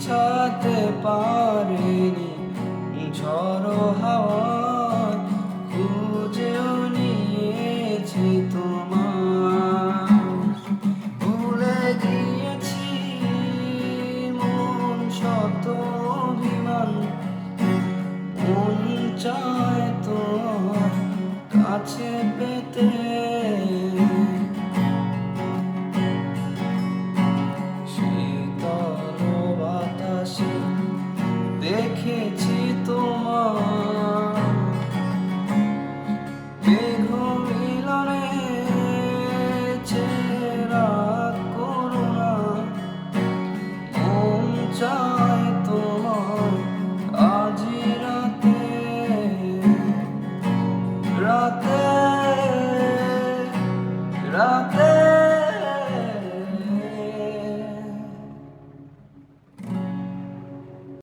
মুছাতে পারেনি ঝড়ো হাওয়া, খুঁজেও নিয়েছি তোমায়। ভুলে গিয়েছি মন শত অভিমান, মন চায় তোমার কাছে পেতে। শীতল বাতাসে দেখেছি তোমার মেঘ মিলনে চেরা করুণা, মন চায়